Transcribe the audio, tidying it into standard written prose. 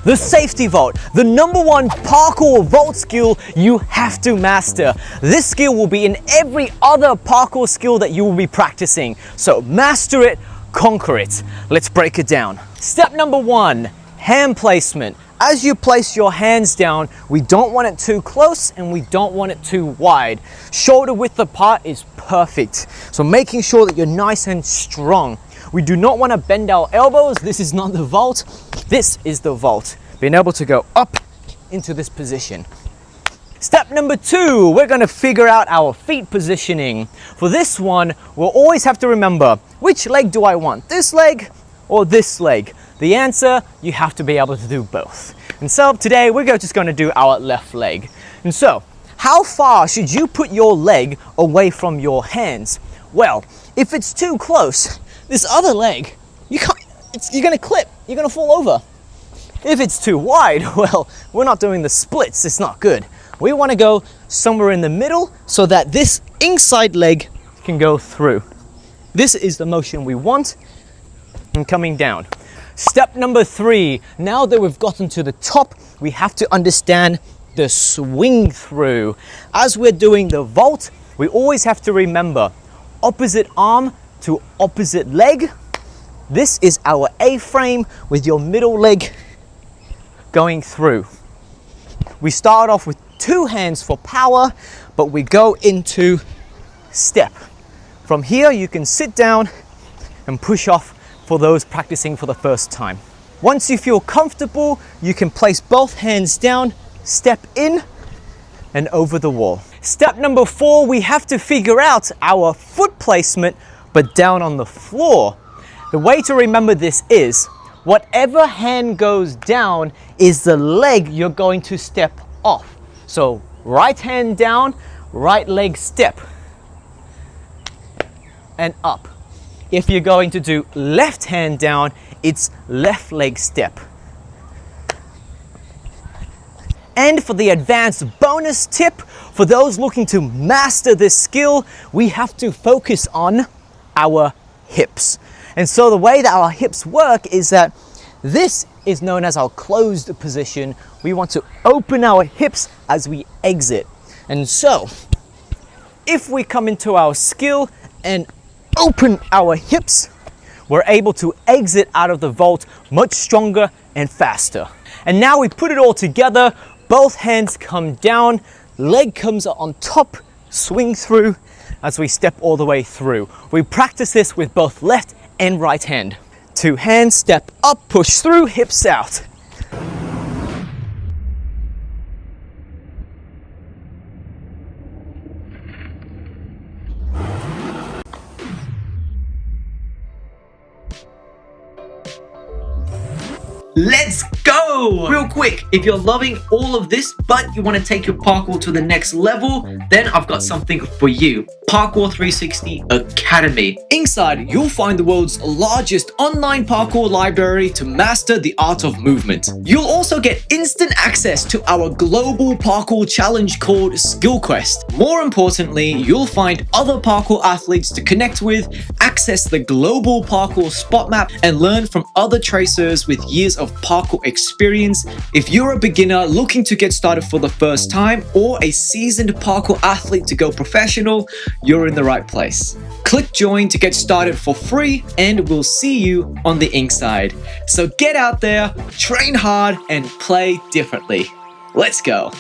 The safety vault, the #1 parkour vault skill you have to master. This skill will be in every other parkour skill that you will be practicing. So master it, conquer it. Let's break it down. Step #1, hand placement. As you place your hands down, we don't want it too close and we don't want it too wide. Shoulder width apart is perfect. So making sure that you're nice and strong. We do not want to bend our elbows. This is not the vault. This is the vault. Being able to go up into this position. Step #2, we're going to figure out our feet positioning. For this one, we'll always have to remember, which leg do I want? This leg or this leg? The answer, you have to be able to do both. And so today we're just going to do our left leg. And so, how far should you put your leg away from your hands? Well, if it's too close, this other leg, you're going to clip, you're going to fall over. If it's too wide, well, we're not doing the splits, it's not good. We want to go somewhere in the middle so that this inside leg can go through. This is the motion we want, and coming down. Step #3, now that we've gotten to the top, we have to understand the swing through. As we're doing the vault, we always have to remember opposite arm to opposite leg. This is our A-frame with your middle leg going through. We start off with 2 hands for power, but we go into step. From here, you can sit down and push off for those practicing for the first time. Once you feel comfortable, you can place both hands down, step in and over the wall. Step #4, we have to figure out our foot placement, but down on the floor. The way to remember this is, whatever hand goes down is the leg you're going to step off. So right hand down, right leg step and up. If you're going to do left hand down, it's left leg step. And for the advanced bonus tip, for those looking to master this skill, we have to focus on our hips. And so the way that our hips work is that this is known as our closed position. We want to open our hips as we exit. And so, if we come into our skill and open our hips, we're able to exit out of the vault much stronger and faster. And now we put it all together, both hands come down, leg comes on top, swing through as we step all the way through. We practice this with both left and right hand. 2 hands, step up, push through, hips out. Let's go! Real quick, if you're loving all of this, but you want to take your parkour to the next level, then I've got something for you. Parkour360 Academy. Inside, you'll find the world's largest online parkour library to master the art of movement. You'll also get instant access to our global parkour challenge called Skill Quest. More importantly, you'll find other parkour athletes to connect with, access the global parkour spot map, and learn from other tracers with years of parkour experience. If you're a beginner looking to get started for the first time, or a seasoned parkour athlete to go professional, you're in the right place. Click join to get started for free, and we'll see you on the inside. So get out there, train hard, and play differently. Let's go.